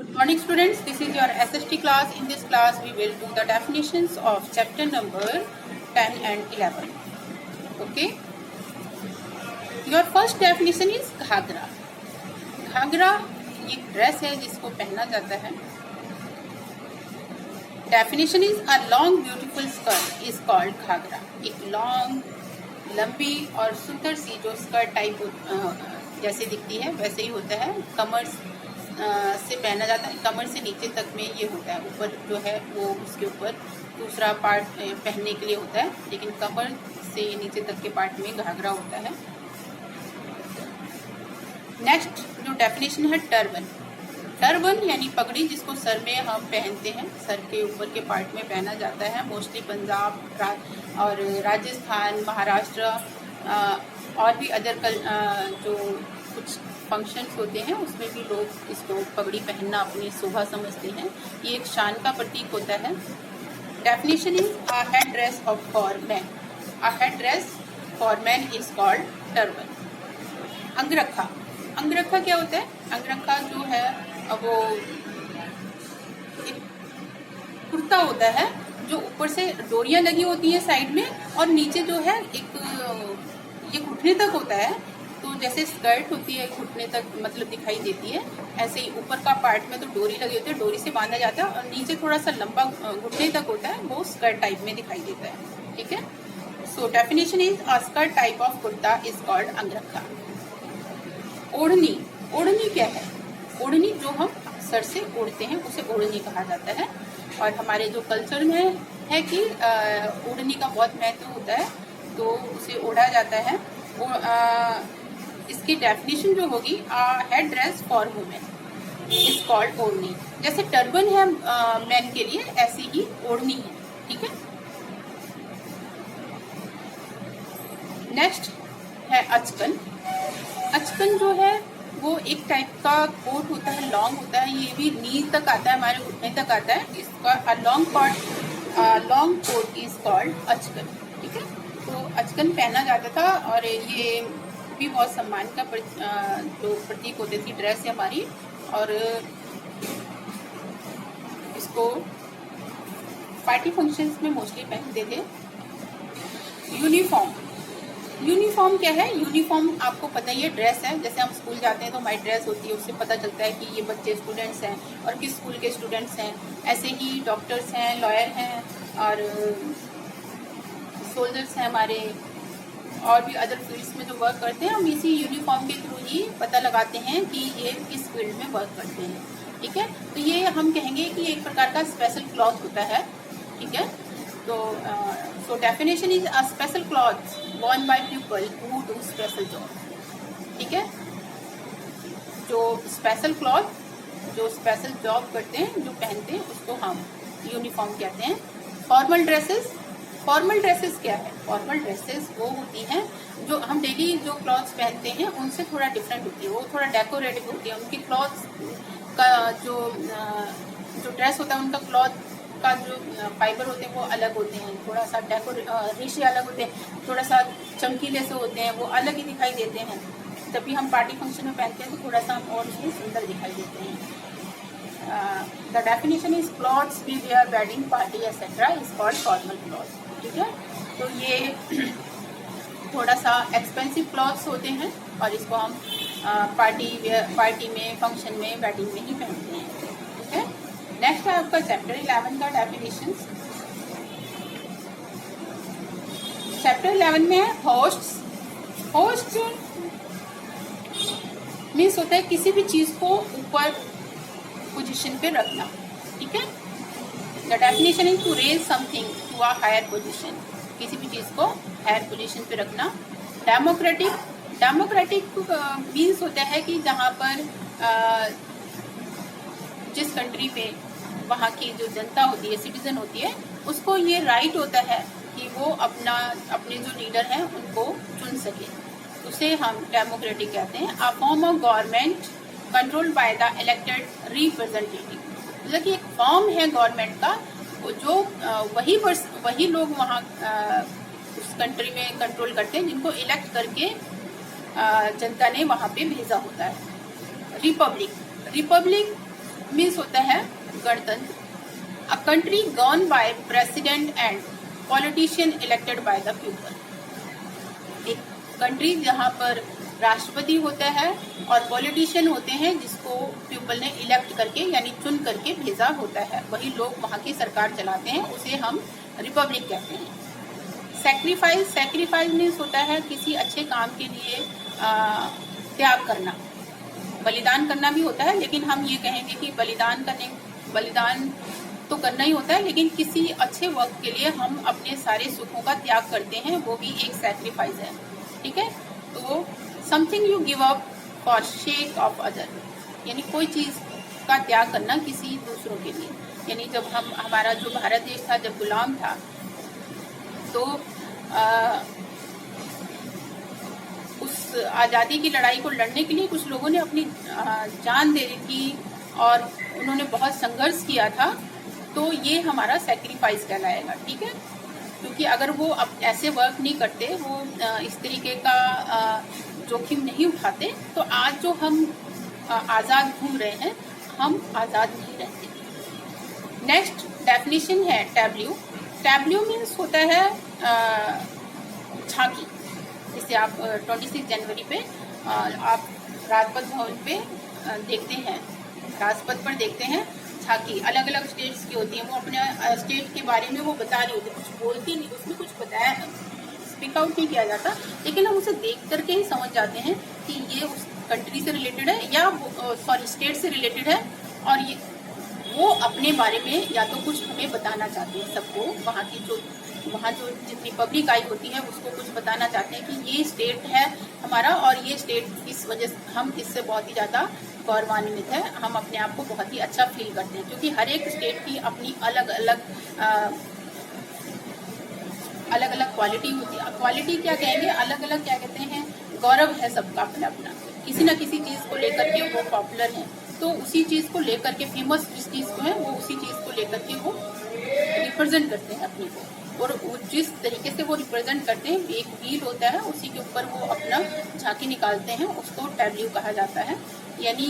Morning students, this is your SST class. In this class we will do the definitions of chapter number 10 and 11. Okay. Your first definition is Ghaghara. Ghaghara एक dress है जिसको पहना जाता है. Definition is a long beautiful skirt is called Ghaghara. एक long लंबी और सुंदर सी जो स्कर्ट टाइप जैसे दिखती है वैसे ही होता है. कमर से पहना जाता है. कमर से नीचे तक में ये होता है. ऊपर जो है वो उसके ऊपर दूसरा पार्ट पहनने के लिए होता है, लेकिन कमर से नीचे तक के पार्ट में घाघरा होता है. नेक्स्ट जो डेफिनेशन है टर्बन. टर्बन यानी पगड़ी जिसको सर में हम पहनते हैं, सर के ऊपर के पार्ट में पहना जाता है. मोस्टली पंजाब और राजस्थान, महाराष्ट्र और भी अदर जो कुछ फंक्शंस होते हैं उसमें भी लोग इसको पगड़ी पहनना अपनी शोभा समझते हैं. ये एक शान का प्रतीक होता है. Definition is a head dress for man. A head dress for man is called turban. अंगरखा. अंगरखा क्या होता है? अंगरखा जो है वो एक कुर्ता होता है जो ऊपर से डोरियां लगी होती हैं साइड में, और नीचे जो है एक ये घुटने तक होता है. तो जैसे स्कर्ट होती है घुटने तक मतलब दिखाई देती है, ऐसे ही ऊपर का पार्ट में तो डोरी लगी होती है, डोरी से बांधा जाता है, और नीचे थोड़ा सा लंबा घुटने तक होता है, वो स्कर्ट टाइप में दिखाई देता है. ठीक है. So definition is a skirt type of kurta is called angrakha. ओढ़नी. ओढ़नी क्या है? ओढ़नी जो हम सर से ओढ़ते हैं उसे ओढ़नी कहा जाता है. और हमारे जो कल्चर में है कि ओढ़नी का बहुत महत्व होता है, तो उसे ओढ़ा जाता है. इसकी डेफिनेशन जो होगी head dress for women is called ओढ़नी. जैसे टर्बन है मैन के लिए, ऐसी ही ओढ़नी है. ठीक है. नेक्स्ट है अचकन. अचकन जो है वो एक टाइप का कोट होता है, लॉन्ग होता है. ये भी नी तक आता है, हमारे घुटने तक आता है. इसका लॉन्ग कोट इज कॉल्ड अचकन. ठीक है. तो अचकन पहना जाता था, और ये भी बहुत सम्मान का जो प्रतीक होती थी ड्रेस है हमारी. और इसको पार्टी फंक्शंस में मोस्टली पहनते थे. यूनिफॉर्म. यूनिफॉर्म क्या है? यूनिफॉर्म आपको पता ही है, ड्रेस है. जैसे हम स्कूल जाते हैं तो हमारी ड्रेस होती है, उससे पता चलता है कि ये बच्चे स्टूडेंट्स हैं और किस स्कूल के स्टूडेंट्स हैं. ऐसे ही डॉक्टर्स हैं, लॉयर हैं, और सोल्जर्स हैं हमारे, और भी अदर फील्ड्स में जो वर्क करते हैं, हम इसी यूनिफॉर्म के थ्रू ही पता लगाते हैं कि ये किस फील्ड में वर्क करते हैं. ठीक है. तो ये हम कहेंगे कि एक प्रकार का स्पेशल क्लॉथ होता है. ठीक है. तो definition is a special cloth worn by people who do special job. ठीक है. जो स्पेशल क्लॉथ जो स्पेशल जॉब करते हैं, जो पहनते हैं, उसको हम यूनिफॉर्म कहते हैं. Formal dresses. फॉर्मल ड्रेसेस क्या है? फॉर्मल ड्रेसेस वो होती हैं जो हम डेली जो क्लॉथ्स पहनते हैं उनसे थोड़ा डिफरेंट होती है. वो थोड़ा डेकोरेटिव होती है. उनकी क्लॉथ्स का जो ड्रेस होता है, उनका क्लॉथ का जो फाइबर होते हैं वो अलग होते हैं. थोड़ा सा रेशे अलग होते हैं, थोड़ा सा चमकीले से होते हैं, वो अलग ही दिखाई देते हैं. जब भी हम पार्टी फंक्शन में पहनते हैं तो थोड़ा सा हम और उसमें सुंदर दिखाई देते हैं. The definition is clothes we wear wedding party etcetera is called formal cloth. ठीक है. तो ये थोड़ा सा एक्सपेंसिव क्लॉथ्स होते हैं, और इसको हम पार्टी में, फंक्शन में, वेडिंग में ही पहनते हैं. ठीक है. नेक्स्ट है आपका चैप्टर 11 का डेफिनेशन. चैप्टर 11 में है होस्ट्स. होस्ट मीन्स होता है किसी भी चीज को ऊपर पोजीशन पे रखना. ठीक है. The definition is to raise something to a higher position. किसी भी चीज को हायर पोजीशन पे रखना. डेमोक्रेटिक. डेमोक्रेटिक मीन्स होता है कि जहाँ पर जिस कंट्री पे वहाँ की जो जनता होती है, सिटीजन होती है, उसको ये राइट होता है कि वो अपने जो लीडर हैं उनको चुन सके. उसे हम डेमोक्रेटिक कहते हैं. A form of government controlled by the elected representative. मतलब कि एक फॉर्म है गवर्नमेंट का, जो वही लोग वहाँ उस कंट्री में कंट्रोल करते हैं, जिनको इलेक्ट करके जनता ने वहाँ पे भेजा होता है. रिपब्लिक. रिपब्लिक मीन्स गणतंत्र, a country govern by president and politician elected by the people. एक कंट्री जहाँ पर राष्ट्रपति होता है और पॉलिटिशियन होते हैं जिसको पीपल ने इलेक्ट करके यानी चुन करके भेजा होता है, वही लोग वहाँ की सरकार चलाते हैं, उसे हम रिपब्लिक कहते हैं। सैक्रिफाइस मीन्स होता है किसी अच्छे काम के लिए त्याग करना, बलिदान करना भी होता है, लेकिन हम ये कहेंगे कि बलिदान तो करना ही होता है, लेकिन किसी अच्छे वर्क के लिए हम अपने सारे सुखों का त्याग करते हैं, वो भी एक सैक्रिफाइस है। ठीक है, तो something you give up for shake of other, यानी कोई चीज का त्याग करना किसी दूसरों के लिए। यानी जब हमारा जो भारत देश था जब गुलाम था, तो उस आज़ादी की लड़ाई को लड़ने के लिए कुछ लोगों ने अपनी जान दे दी थी और उन्होंने बहुत संघर्ष किया था, तो ये हमारा सैक्रिफाइस कहलाएगा। ठीक है, क्योंकि अगर वो अब ऐसे वर्क नहीं करते, वो इस तरीके का जोखिम नहीं उठाते, तो आज जो हम आज़ाद घूम रहे हैं, हम आज़ाद नहीं रहते। नेक्स्ट डेफिनेशन है टैब्ल्यू। टैब्ल्यू मीन्स होता है झांकी। जिसे आप 26 जनवरी पे आप राजपथ भवन पे देखते हैं, राजपथ पर देखते हैं झांकी, अलग अलग स्टेट्स की होती है। वो अपने स्टेट के बारे में वो बता रही होती है, कुछ बोलती नहीं, उसमें कुछ बताया स्पीक आउट नहीं किया जाता, लेकिन हम उसे देख करके ही समझ जाते हैं कि ये उस कंट्री से रिलेटेड है या स्टेट से रिलेटेड है, और ये वो अपने बारे में या तो कुछ हमें बताना चाहते हैं सबको, वहाँ जो जितनी पब्लिक आई होती है उसको कुछ बताना चाहते हैं कि ये स्टेट है हमारा और ये स्टेट इस वजह से हम इससे बहुत ही ज़्यादा गौरवान्वित है, हम अपने आप को बहुत ही अच्छा फील करते हैं, क्योंकि हर एक स्टेट की अपनी अलग अलग क्वालिटी होती है। क्वालिटी क्या कहेंगे, अलग अलग क्या कहते हैं, गौरव है सबका अपना अपना, किसी न किसी चीज़ को लेकर के वो पॉपुलर है, तो उसी चीज़ को लेकर के फेमस जिस चीज़ को है वो उसी चीज़ को लेकर के वो रिप्रेजेंट करते हैं अपने को, और जिस तरीके से वो रिप्रेजेंट करते हैं, एक व्हील होता है उसी के ऊपर वो अपना झांकी निकालते हैं, उसको टैब्ल्यू कहा जाता है। यानी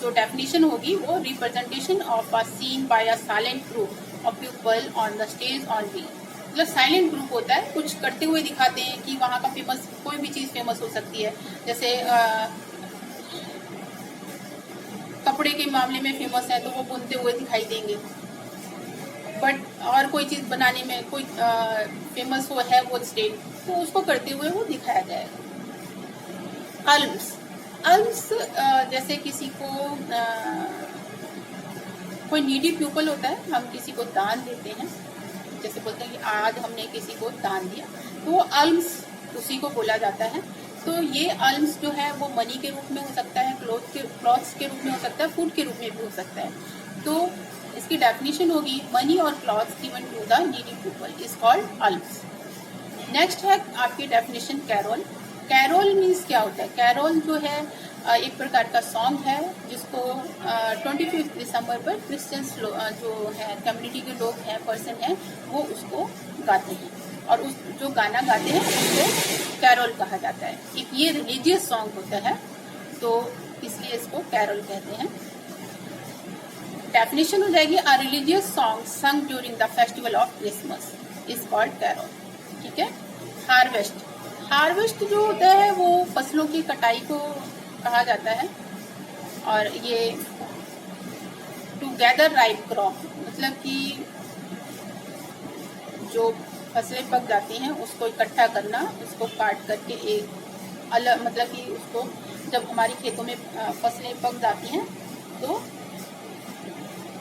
जो डेफिनेशन होगी वो representation of a scene by a silent group of people on the stage on wheel. मतलब साइलेंट ग्रुप होता है, कुछ करते हुए दिखाते हैं कि वहाँ का फेमस कोई भी चीज़ फेमस हो सकती है, जैसे कपड़े के मामले में फेमस है तो वो बुनते हुए दिखाई देंगे, बट और कोई चीज़ बनाने में कोई फेमस हो है वो स्टेट, तो उसको करते हुए वो दिखाया जाएगा। अल्म्स जैसे किसी को कोई नीडी पीपल होता है, हम किसी को दान देते हैं, जैसे बोलते हैं कि आज हमने किसी को दान दिया, तो वो अल्म्स उसी को बोला जाता है। तो ये अल्म्स जो है वो मनी के रूप में हो सकता है, क्लॉथ्स के रूप में हो सकता है, फूड के रूप में भी हो सकता है। तो इसकी डेफिनेशन होगी मनी और clothes given to the needy people is called alms. Next है आपकी डेफिनेशन कैरोल। कैरोल मीन्स क्या होता है, कैरोल जो है एक प्रकार का सॉन्ग है जिसको 25 दिसंबर पर क्रिश्चियंस जो है कम्युनिटी के लोग हैं, पर्सन हैं, वो उसको गाते हैं, और उस जो गाना गाते हैं उसको कैरोल कहा जाता है। एक ये रिलीजियस सॉन्ग होता है, तो इसलिए इसको कैरोल कहते हैं। डेफिनेशन हो जाएगी a religious song sung during the festival of Christmas is called carol. ठीक है। हार्वेस्ट जो होता है वो फसलों की कटाई को कहा जाता है, और ये टू गैदर राइप क्रॉप, मतलब कि जो फसलें पक जाती हैं उसको इकट्ठा करना, उसको काट करके एक अलग, मतलब कि उसको जब हमारी खेतों में फसलें पक जाती हैं तो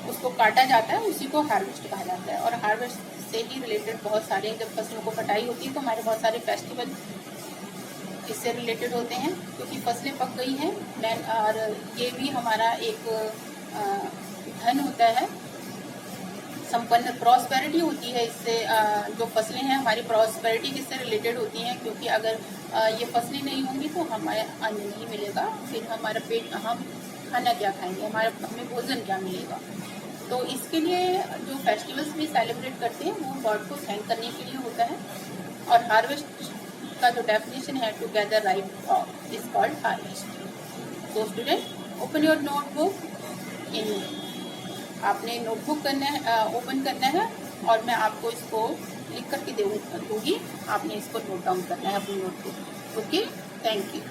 उसको काटा जाता है, उसी को हार्वेस्ट कहा जाता है। और हार्वेस्ट से ही रिलेटेड बहुत सारे, जब फसलों को कटाई होती है तो हमारे बहुत सारे फेस्टिवल इससे रिलेटेड होते हैं, क्योंकि फसलें पक गई हैं। और ये भी हमारा एक धन होता है, संपन्न प्रॉस्पेरिटी होती है इससे। जो फसलें हैं हमारी प्रॉस्पेरिटी किससे रिलेटेड होती हैं, क्योंकि अगर ये फसलें नहीं होंगी तो हमें अन्न नहीं मिलेगा, फिर हमारा पेट, हम खाना क्या खाएंगे, हमें भोजन क्या मिलेगा। तो इसके लिए जो फेस्टिवल्स भी सेलिब्रेट करते हैं वो गॉड को थैंक करने के लिए होता है। और हार्वेस्ट का जो डेफिनेशन है to gather ripe is called harvest. So student, open your notebook in आपने नोटबुक करना है, ओपन करना है और मैं आपको इसको लिख करके दूंगी, आपने इसको नोट डाउन करना है अपनी नोटबुक। Okay, thank you.